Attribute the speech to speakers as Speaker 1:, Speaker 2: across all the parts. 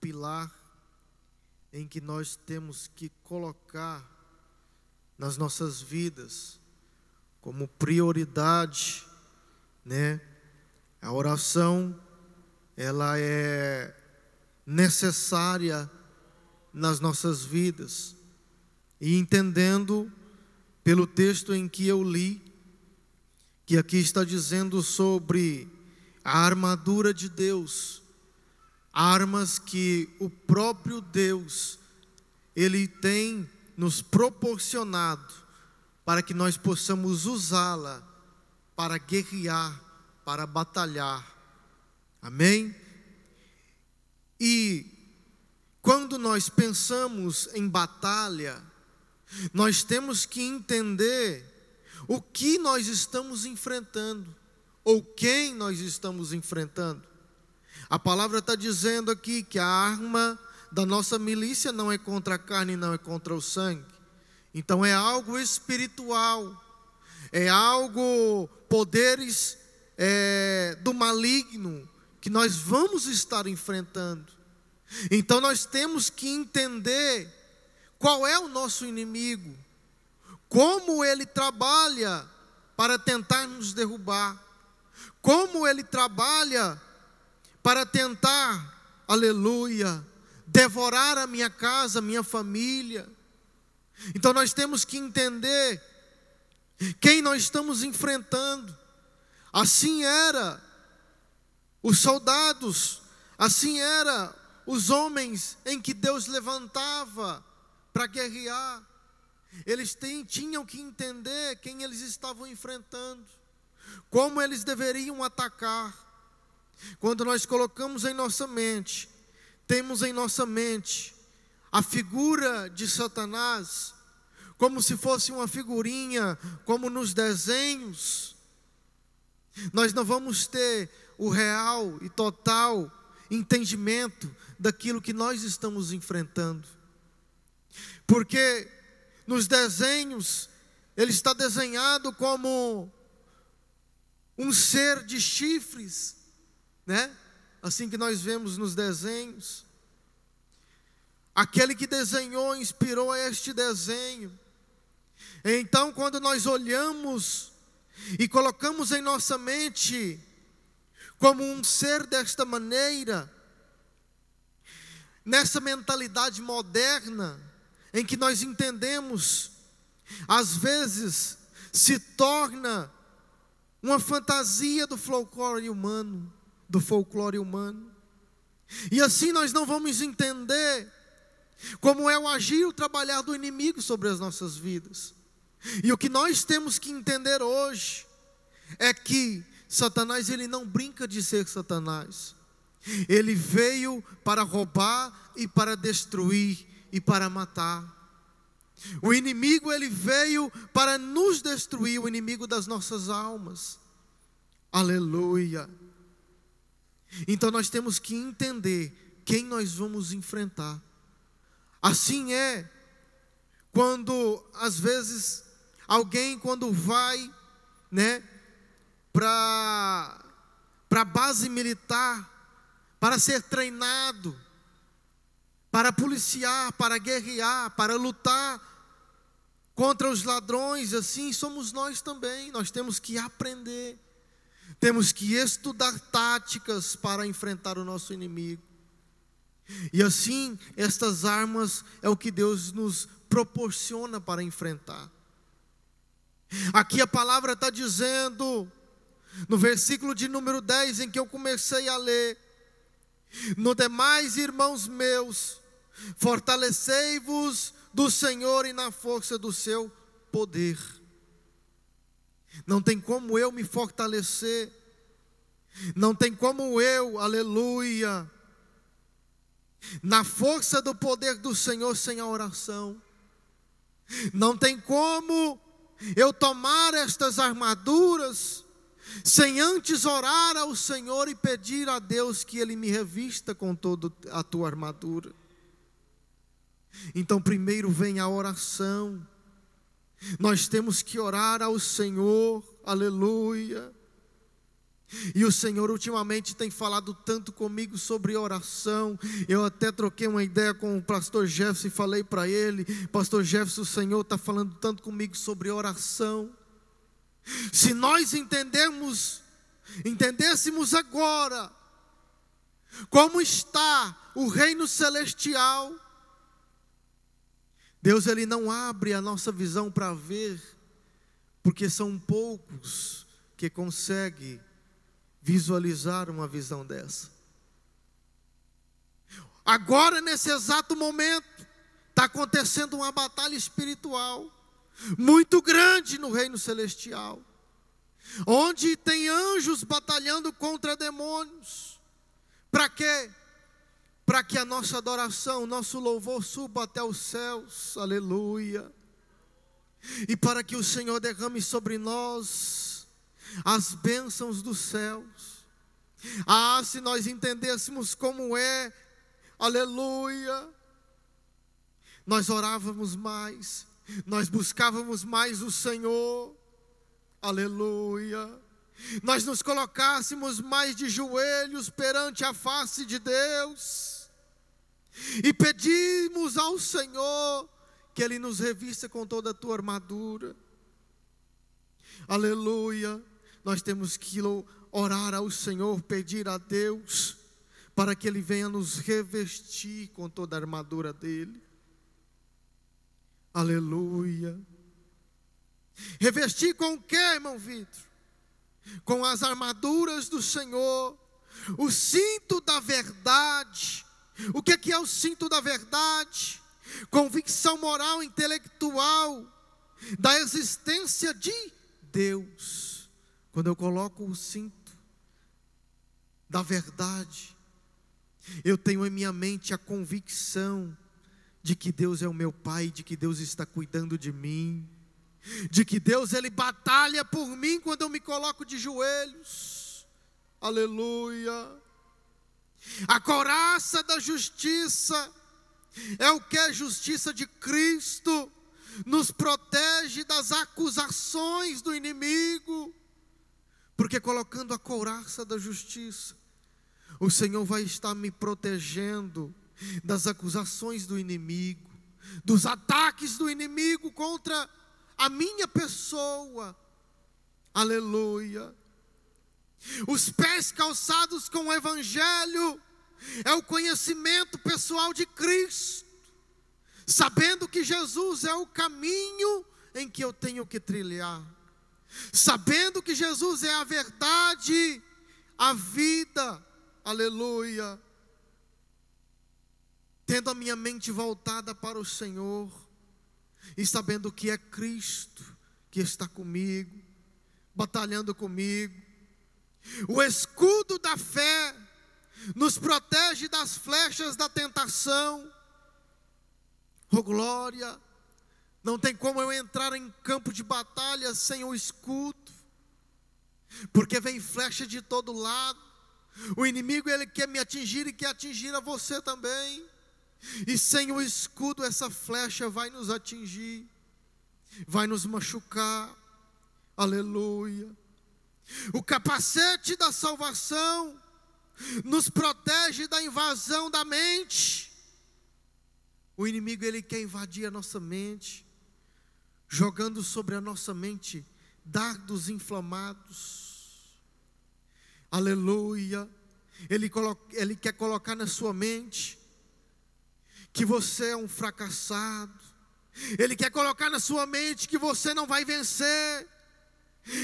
Speaker 1: pilar em que nós temos que colocar nas nossas vidas como prioridade, né? A oração, ela é necessária nas nossas vidas. E entendendo pelo texto em que eu li, que aqui está dizendo sobre a armadura de Deus, armas que o próprio Deus, Ele tem nos proporcionado para que nós possamos usá-la para guerrear, para batalhar. Amém? E quando nós pensamos em batalha, nós temos que entender o que nós estamos enfrentando, ou quem nós estamos enfrentando. A palavra está dizendo aqui que a arma da nossa milícia não é contra a carne, não é contra o sangue. Então é algo espiritual, é algo, poderes do maligno, que nós vamos estar enfrentando. Então nós temos que entender qual é o nosso inimigo, como ele trabalha para tentar nos derrubar, como ele trabalha para tentar, aleluia, devorar a minha casa, a minha família. Então nós temos que entender quem nós estamos enfrentando. Assim era os soldados, assim era os homens em que Deus levantava para guerrear. Eles tinham que entender quem eles estavam enfrentando, como eles deveriam atacar. Quando nós colocamos em nossa mente, temos em nossa mente a figura de Satanás, como se fosse uma figurinha, como nos desenhos, nós não vamos ter o real e total entendimento daquilo que nós estamos enfrentando. Porque nos desenhos, ele está desenhado como um ser de chifres, né? Assim que nós vemos nos desenhos. Aquele que desenhou, inspirou este desenho. Então, quando nós olhamos e colocamos em nossa mente como um ser desta maneira, nessa mentalidade moderna, em que nós entendemos, às vezes se torna uma fantasia do folclore humano, E assim nós não vamos entender como é o agir, o trabalhar do inimigo sobre as nossas vidas. E o que nós temos que entender hoje é que Satanás, ele não brinca de ser Satanás. Ele veio para roubar e para destruir e para matar. O inimigo, ele veio para nos destruir, o inimigo das nossas almas. Aleluia. Então nós temos que entender quem nós vamos enfrentar. Assim é quando às vezes alguém, quando vai, né, para a base militar, para ser treinado, para policiar, para guerrear, para lutar contra os ladrões, assim somos nós também. Nós temos que aprender, temos que estudar táticas para enfrentar o nosso inimigo. E assim, estas armas é o que Deus nos proporciona para enfrentar. Aqui a palavra está dizendo, no versículo de número 10, em que eu comecei a ler: no demais, irmãos meus, fortalecei-vos do Senhor e na força do seu poder. Não tem como eu me fortalecer, não tem como eu, aleluia, na força do poder do Senhor sem a oração. Não tem como eu tomar estas armaduras sem antes orar ao Senhor e pedir a Deus que Ele me revista com toda a tua armadura. Então primeiro vem a oração. Nós temos que orar ao Senhor, aleluia. E o Senhor ultimamente tem falado tanto comigo sobre oração. Eu até troquei uma ideia com o pastor Jefferson e falei para ele: pastor Jefferson, o Senhor está falando tanto comigo sobre oração. Se nós entendêssemos agora como está o reino celestial, Deus ele não abre a nossa visão para ver, porque são poucos que conseguem visualizar uma visão dessa. Agora, nesse exato momento, está acontecendo uma batalha espiritual muito grande no reino celestial, onde tem anjos batalhando contra demônios. Para quê? Para que a nossa adoração, o nosso louvor suba até os céus, aleluia, e para que o Senhor derrame sobre nós as bênçãos dos céus. Ah, se nós entendêssemos como é, aleluia, nós orávamos mais, nós buscávamos mais o Senhor, aleluia, nós nos colocássemos mais de joelhos perante a face de Deus, e pedimos ao Senhor que Ele nos revista com toda a tua armadura, aleluia. Nós temos que orar ao Senhor, pedir a Deus, para que Ele venha nos revestir com toda a armadura dEle, aleluia. Revestir com o que, irmão Vitor? Com as armaduras do Senhor, o cinto da verdade. O que é o cinto da verdade? Convicção moral e intelectual da existência de Deus. Quando eu coloco o cinto da verdade, eu tenho em minha mente a convicção de que Deus é o meu Pai, de que Deus está cuidando de mim, de que Deus ele batalha por mim quando eu me coloco de joelhos, aleluia. A couraça da justiça é o que? A justiça de Cristo nos protege das acusações do inimigo, porque colocando a couraça da justiça, o Senhor vai estar me protegendo das acusações do inimigo, dos ataques do inimigo contra a minha pessoa, aleluia. Os pés calçados com o Evangelho é o conhecimento pessoal de Cristo, sabendo que Jesus é o caminho em que eu tenho que trilhar, sabendo que Jesus é a verdade, a vida, aleluia. Tendo a minha mente voltada para o Senhor, e sabendo que é Cristo que está comigo, batalhando comigo. O escudo da fé nos protege das flechas da tentação. Oh glória! Não tem como eu entrar em campo de batalha sem o escudo, porque vem flecha de todo lado. O inimigo ele quer me atingir e quer atingir a você também. E sem o escudo essa flecha vai nos atingir, vai nos machucar, aleluia. O capacete da salvação nos protege da invasão da mente. O inimigo ele quer invadir a nossa mente, jogando sobre a nossa mente dardos inflamados, aleluia. Ele quer colocar na sua mente que você é um fracassado. Ele quer colocar na sua mente que você não vai vencer.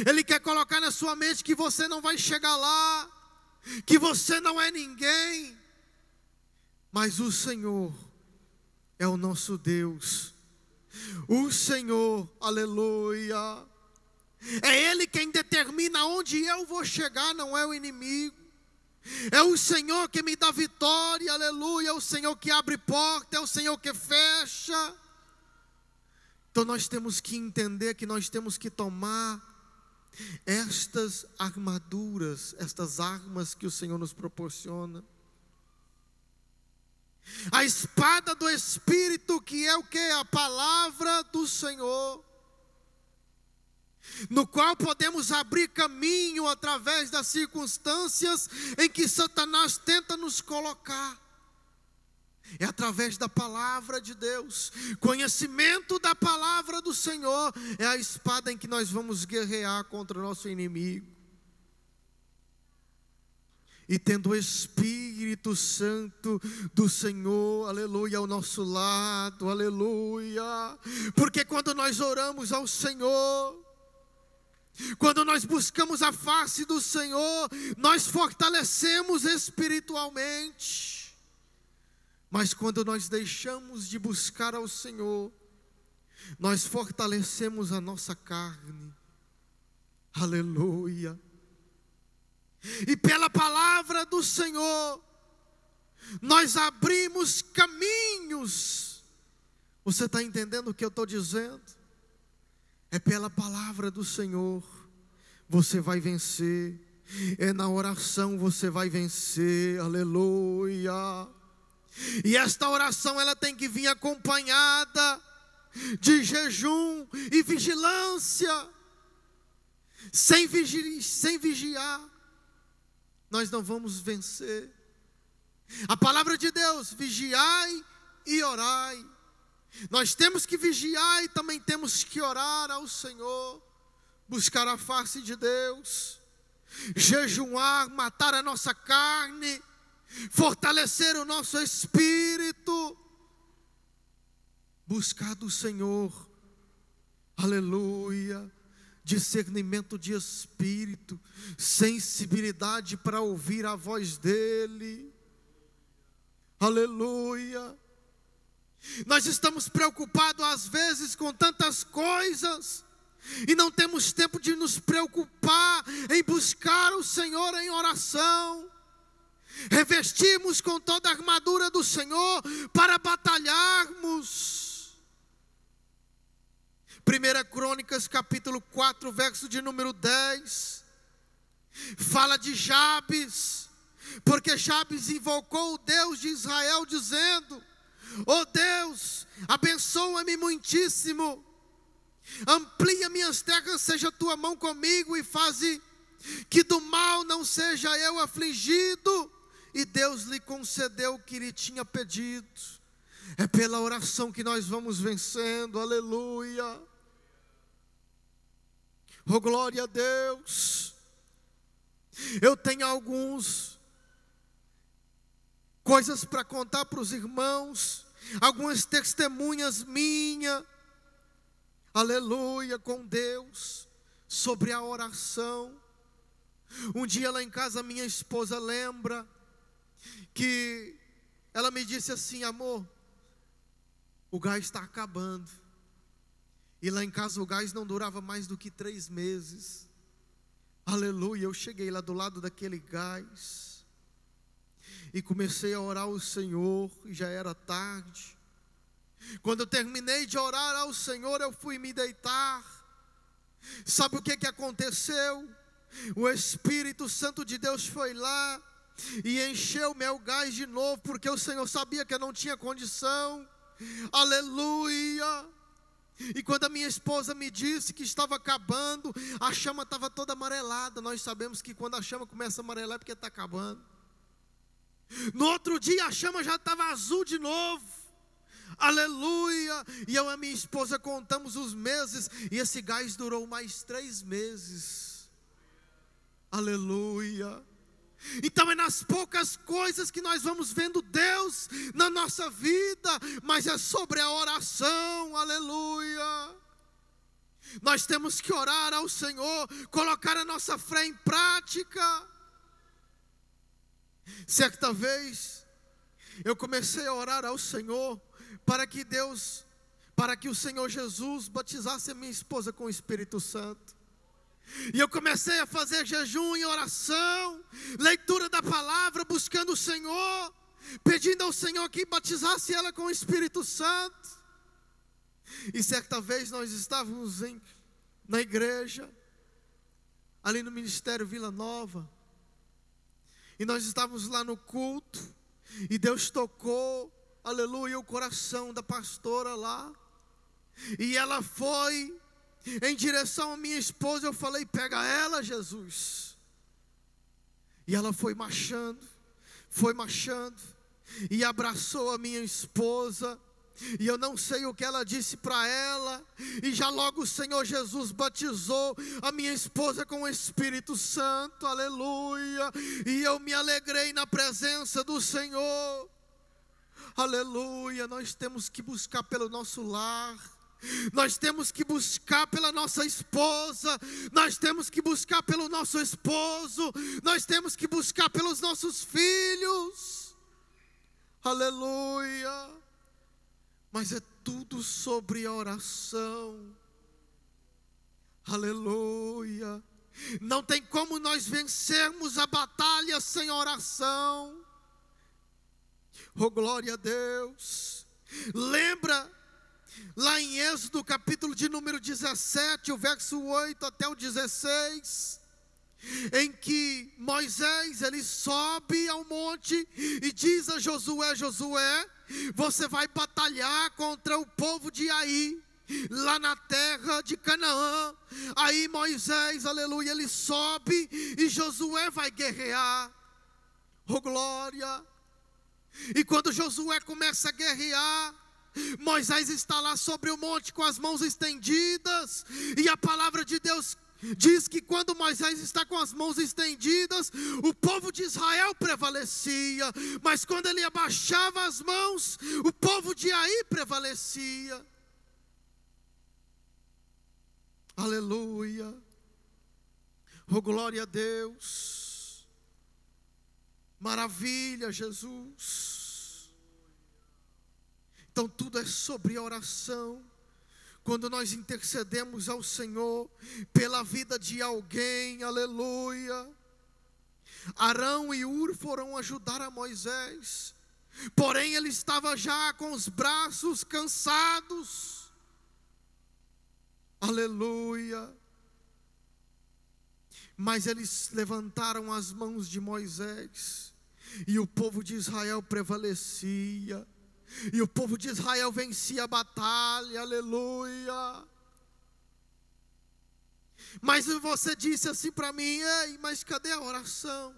Speaker 1: Ele quer colocar na sua mente que você não vai chegar lá, que você não é ninguém. Mas o Senhor é o nosso Deus. O Senhor, aleluia, é Ele quem determina onde eu vou chegar, não é o inimigo. É o Senhor que me dá vitória, aleluia. É o Senhor que abre porta, é o Senhor que fecha. Então nós temos que entender que nós temos que tomar estas armaduras, estas armas que o Senhor nos proporciona. A espada do Espírito, que é o que? A palavra do Senhor. no qual podemos abrir caminho através das circunstâncias em que Satanás tenta nos colocar. É através da palavra de Deus, conhecimento da palavra do Senhor, é a espada em que nós vamos guerrear contra o nosso inimigo. E tendo o Espírito Santo do Senhor, aleluia, ao nosso lado, aleluia. Porque quando nós oramos ao Senhor, quando nós buscamos a face do Senhor, nós fortalecemos espiritualmente. Mas quando nós deixamos de buscar ao Senhor, nós fortalecemos a nossa carne. Aleluia. E pela palavra do Senhor, nós abrimos caminhos. Você está entendendo o que eu estou dizendo? É pela palavra do Senhor, você vai vencer. É na oração você vai vencer. Aleluia. E esta oração ela tem que vir acompanhada de jejum e vigilância. Sem vigiar, nós não vamos vencer. A palavra de Deus, vigiai e orai. Nós temos que vigiar e também temos que orar ao Senhor, buscar a face de Deus, jejuar, matar a nossa carne, fortalecer o nosso espírito, buscar do Senhor, aleluia, discernimento de espírito, sensibilidade para ouvir a voz dEle, aleluia. Nós estamos preocupados às vezes com tantas coisas, e não temos tempo de nos preocupar em buscar o Senhor em oração. Revestimos com toda a armadura do Senhor para batalharmos. 1 Crônicas capítulo 4, verso de número 10, fala de Jabes, porque Jabes invocou o Deus de Israel dizendo: ó Deus, abençoa-me muitíssimo, amplia minhas terras, seja tua mão comigo e faze que do mal não seja eu afligido. E Deus lhe concedeu o que lhe tinha pedido. É pela oração que nós vamos vencendo, aleluia. Oh, glória a Deus. Eu tenho algumas coisas para contar para os irmãos, algumas testemunhas minhas, aleluia, com Deus, sobre a oração. Um dia lá em casa minha esposa lembra que ela me disse assim: amor, o gás está acabando. E lá em casa o gás não durava mais do que 3 meses. Aleluia, eu cheguei lá do lado daquele gás e comecei a orar ao Senhor, e já era tarde. Quando eu terminei de orar ao Senhor, eu fui me deitar. Sabe o que aconteceu? O Espírito Santo de Deus foi lá e encheu meu gás de novo, porque o Senhor sabia que eu não tinha condição. Aleluia. E quando a minha esposa me disse que estava acabando, a chama estava toda amarelada. Nós sabemos que quando a chama começa a amarelar é porque está acabando. No outro dia a chama já estava azul de novo. Aleluia. E eu e a minha esposa contamos os meses, e esse gás durou mais 3 meses. Aleluia. Então é nas poucas coisas que nós vamos vendo Deus na nossa vida, mas é sobre a oração, aleluia. Nós temos que orar ao Senhor, colocar a nossa fé em prática. Certa vez, eu comecei a orar ao Senhor, para que o Senhor Jesus batizasse a minha esposa com o Espírito Santo. E eu comecei a fazer jejum e oração, leitura da palavra, buscando o Senhor, pedindo ao Senhor que batizasse ela com o Espírito Santo. E certa vez nós estávamos na igreja, ali no Ministério Vila Nova, e nós estávamos lá no culto, e Deus tocou, aleluia, o coração da pastora lá, e ela foi em direção à minha esposa, eu falei: pega ela, Jesus. E ela foi marchando, e abraçou a minha esposa. E eu não sei o que ela disse para ela, e já logo o Senhor Jesus batizou a minha esposa com o Espírito Santo, aleluia. E eu me alegrei na presença do Senhor, aleluia. Nós temos que buscar pelo nosso lar, nós temos que buscar pela nossa esposa, nós temos que buscar pelo nosso esposo, nós temos que buscar pelos nossos filhos, aleluia. Mas é tudo sobre oração, aleluia. Não tem como nós vencermos a batalha sem oração. Oh, glória a Deus. Lembra lá em Êxodo capítulo de número 17, o verso 8 até o 16, em que Moisés, ele sobe ao monte e diz a Josué: Josué, você vai batalhar contra o povo de Ai, lá na terra de Canaã. Aí Moisés, aleluia, ele sobe e Josué vai guerrear. Oh, glória. E quando Josué começa a guerrear, Moisés está lá sobre o monte com as mãos estendidas, e a palavra de Deus diz que quando Moisés está com as mãos estendidas, o povo de Israel prevalecia. Mas quando ele abaixava as mãos, o povo de Ai prevalecia. Aleluia. Oh, glória a Deus. Maravilha, Jesus. Então tudo é sobre oração. Quando nós intercedemos ao Senhor pela vida de alguém, aleluia. Arão e Hur foram ajudar a Moisés, porém ele estava já com os braços cansados, aleluia. Mas eles levantaram as mãos de Moisés, e o povo de Israel prevalecia. E o povo de Israel vencia a batalha, aleluia. Mas você disse assim para mim: ei, mas cadê a oração?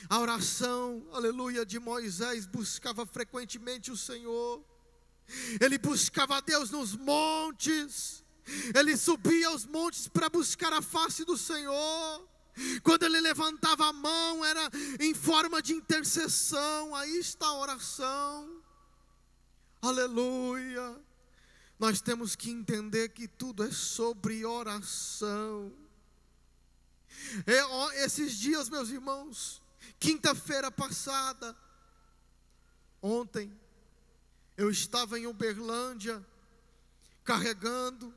Speaker 1: A oração, aleluia, de Moisés buscava frequentemente o Senhor. Ele buscava a Deus nos montes, ele subia aos montes para buscar a face do Senhor. Quando ele levantava a mão, era em forma de intercessão. Aí está a oração, aleluia. Nós temos que entender que tudo é sobre oração. Esses dias, meus irmãos, quinta-feira passada, ontem, eu estava em Uberlândia, carregando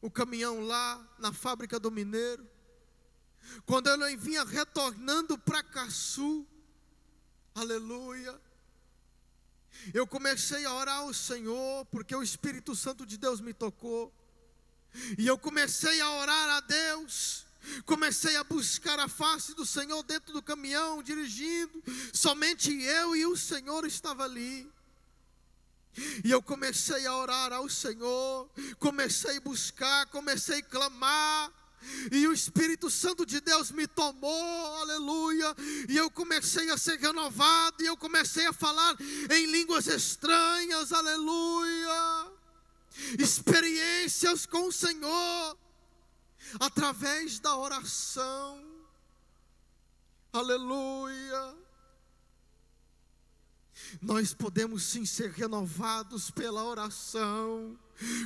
Speaker 1: o caminhão lá na fábrica do Mineiro. Quando eu vinha retornando para Caçu, aleluia, eu comecei a orar ao Senhor, porque o Espírito Santo de Deus me tocou. E eu comecei a orar a Deus, comecei a buscar a face do Senhor dentro do caminhão, dirigindo. Somente eu e o Senhor estava ali. E eu comecei a orar ao Senhor, comecei a buscar, comecei a clamar. E o Espírito Santo de Deus me tomou, aleluia. E eu comecei a ser renovado, e eu comecei a falar em línguas estranhas, aleluia. Experiências com o Senhor, através da oração, aleluia. Nós podemos sim ser renovados pela oração.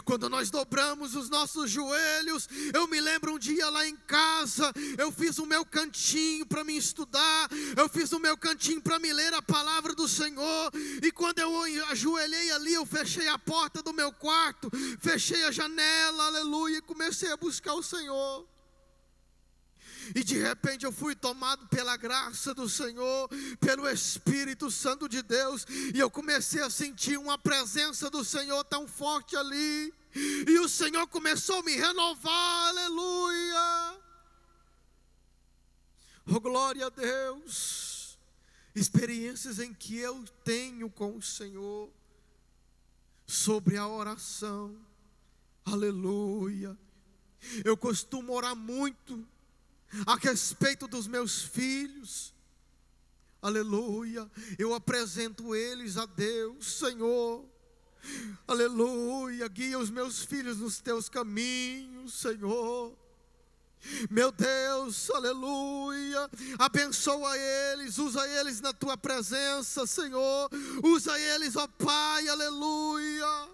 Speaker 1: Quando nós dobramos os nossos joelhos, eu me lembro um dia lá em casa, eu fiz o meu cantinho para me estudar, eu fiz o meu cantinho para me ler a palavra do Senhor, e quando eu ajoelhei ali, eu fechei a porta do meu quarto, fechei a janela, aleluia, e comecei a buscar o Senhor. E de repente eu fui tomado pela graça do Senhor, pelo Espírito Santo de Deus, e eu comecei a sentir uma presença do Senhor tão forte ali, e o Senhor começou a me renovar, aleluia. Oh, glória a Deus. Experiências em que eu tenho com o Senhor, sobre a oração, Aleluia. Eu costumo orar muito a respeito dos meus filhos. Aleluia. Eu apresento eles a Deus, Senhor. Aleluia. Guia os meus filhos nos teus caminhos, Senhor. Meu Deus, aleluia. Abençoa eles, usa eles na tua presença, Senhor. Usa eles, ó Pai, aleluia.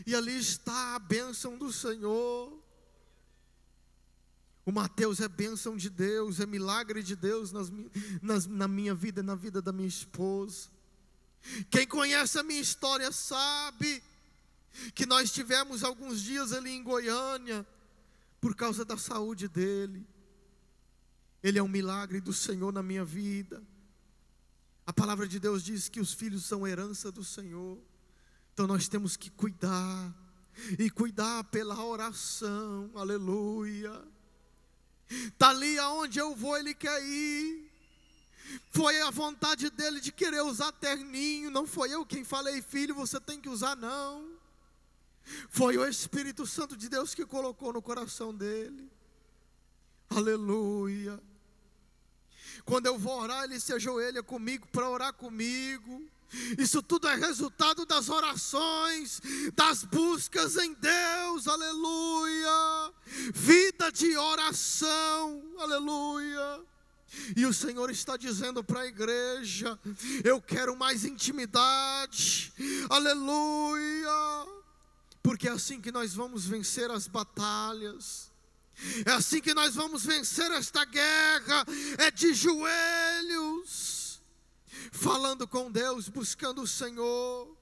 Speaker 1: E ali está a bênção do Senhor. O Mateus é bênção de Deus, é milagre de Deus na minha vida e na vida da minha esposa. Quem conhece a minha história sabe que nós tivemos alguns dias ali em Goiânia, por causa da saúde dele. Ele é um milagre do Senhor na minha vida. A palavra de Deus diz que os filhos são herança do Senhor. Então nós temos que cuidar, e cuidar pela oração, aleluia. Está ali aonde eu vou, ele quer ir. Foi a vontade dele de querer usar terninho, não foi eu quem falei, filho, você tem que usar, não. Foi o Espírito Santo de Deus que colocou no coração dele. Aleluia. Quando eu vou orar, ele se ajoelha comigo para orar comigo. Isso tudo é resultado das orações, das buscas em Deus, aleluia. Vida de oração, aleluia. E o Senhor está dizendo para a igreja: eu quero mais intimidade, aleluia. Porque é assim que nós vamos vencer as batalhas. É assim que nós vamos vencer esta guerra. É de joelhos, falando com Deus, buscando o Senhor,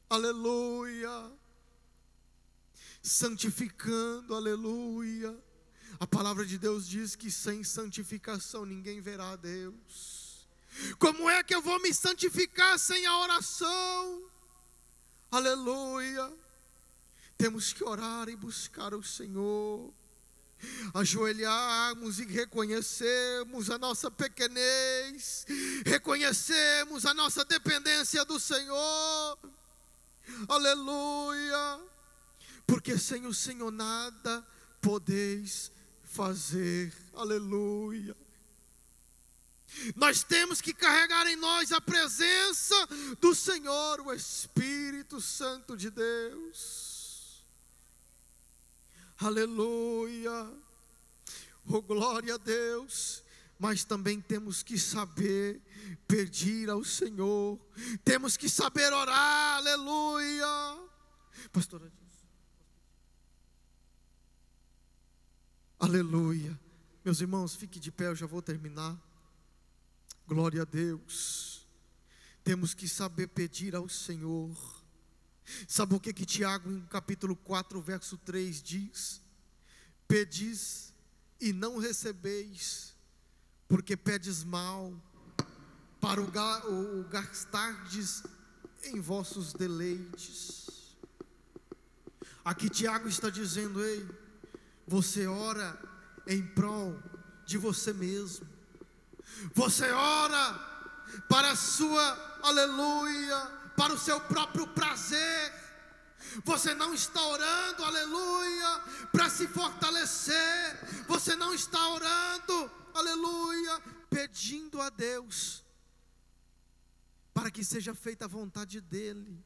Speaker 1: aleluia, santificando, aleluia. A palavra de Deus diz que sem santificação ninguém verá a Deus. Como é que eu vou me santificar sem a oração? Aleluia. Temos que orar e buscar o Senhor, ajoelharmos e reconhecermos a nossa pequenez, reconhecermos a nossa dependência do Senhor, aleluia, porque sem o Senhor nada podeis fazer, aleluia. Nós temos que carregar em nós a presença do Senhor, o Espírito Santo de Deus. Aleluia, oh glória a Deus. Mas também temos que saber pedir ao Senhor, temos que saber orar, aleluia. Pastora, aleluia. Meus irmãos, fique de pé, eu já vou terminar. Glória a Deus. Temos que saber pedir ao Senhor. Sabe o que Tiago, em capítulo 4, verso 3 diz? Pedis e não recebeis, porque pedes mal, para o gastardes em vossos deleites. Aqui Tiago está dizendo: ei, você ora em prol de você mesmo. Você ora para a sua, aleluia, para o seu próprio prazer. Você não está orando, aleluia, para se fortalecer. Você não está orando, aleluia, pedindo a Deus para que seja feita a vontade dEle.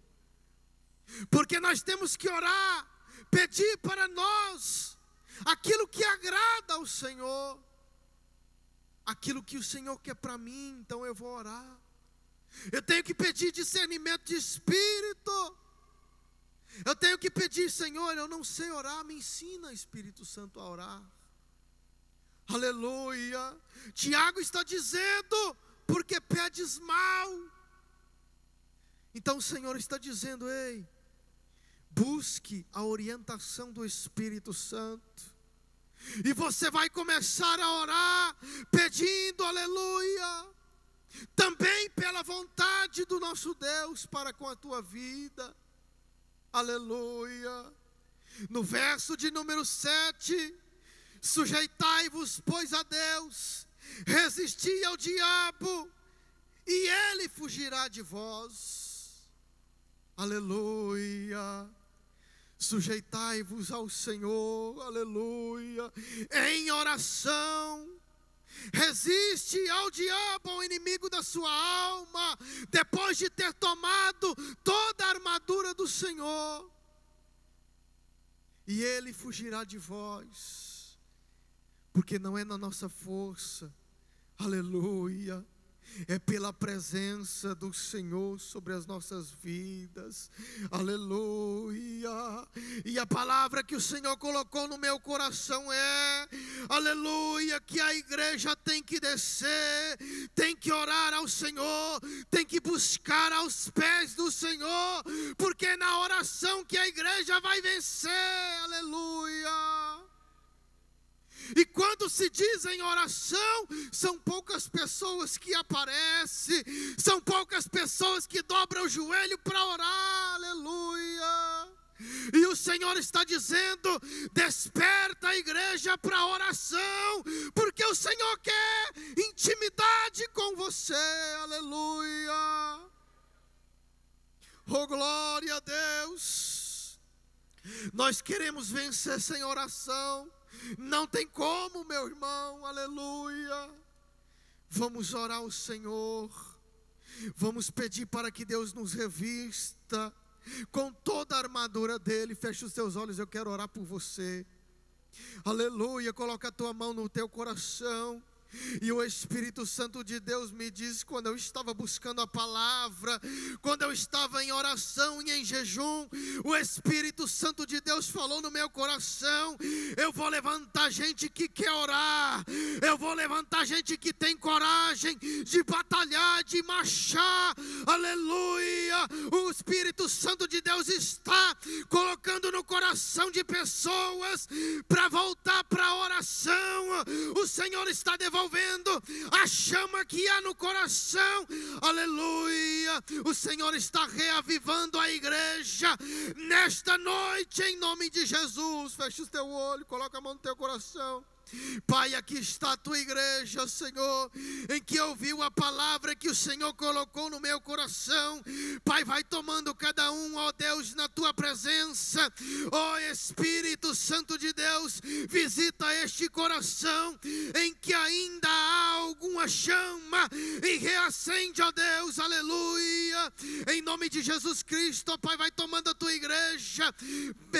Speaker 1: Porque nós temos que orar, pedir para nós aquilo que agrada ao Senhor, aquilo que o Senhor quer para mim. Então eu vou orar. Eu tenho que pedir discernimento de espírito. Eu tenho que pedir: Senhor, eu não sei orar, me ensina, Espírito Santo, a orar. Aleluia. Tiago está dizendo: porque pedes mal. Então o Senhor está dizendo: ei, busque a orientação do Espírito Santo, e você vai começar a orar pedindo, aleluia, também pela vontade do nosso Deus para com a tua vida, aleluia. No verso de número 7, sujeitai-vos, pois, a Deus, resisti ao diabo, e ele fugirá de vós, aleluia. Sujeitai-vos ao Senhor, aleluia, em oração. Resiste ao diabo, ao inimigo da sua alma, depois de ter tomado toda a armadura do Senhor. E ele fugirá de vós, porque não é na nossa força, aleluia, é pela presença do Senhor sobre as nossas vidas, aleluia. E a palavra que o Senhor colocou no meu coração é, aleluia, que a igreja tem que descer, tem que orar ao Senhor, tem que buscar aos pés do Senhor, porque é na oração que a igreja vai vencer, aleluia. E quando se diz em oração, são poucas pessoas que aparecem, são poucas pessoas que dobram o joelho para orar, aleluia. E o Senhor está dizendo: desperta a igreja para a oração, porque o Senhor quer intimidade com você, aleluia. Oh, glória a Deus. Nós queremos vencer sem oração. Não tem como, meu irmão, aleluia. Vamos orar ao Senhor, vamos pedir para que Deus nos revista com toda a armadura dele. Feche os teus olhos, eu quero orar por você, aleluia. Coloca a tua mão no teu coração. E o Espírito Santo de Deus me disse, quando eu estava buscando a palavra, quando eu estava em oração e em jejum, o Espírito Santo de Deus falou no meu coração: eu vou levantar gente que quer orar, eu vou levantar gente que tem coragem de batalhar, de marchar, aleluia. O Espírito Santo de Deus está colocando no coração de pessoas para voltar para a oração. O Senhor está devolvendo a chama que há no coração, aleluia. O Senhor está reavivando a igreja nesta noite, em nome de Jesus. Fecha o teu olho, coloca a mão no teu coração. Pai, aqui está a tua igreja, Senhor, em que ouviu a palavra que o Senhor colocou no meu coração. Pai, vai tomando cada um, ó Deus, na tua presença. Ó Espírito Santo de Deus, visita este coração em que ainda há alguma chama e reacende, ó Deus, aleluia. Em nome de Jesus Cristo, ó Pai, vai tomando a tua igreja.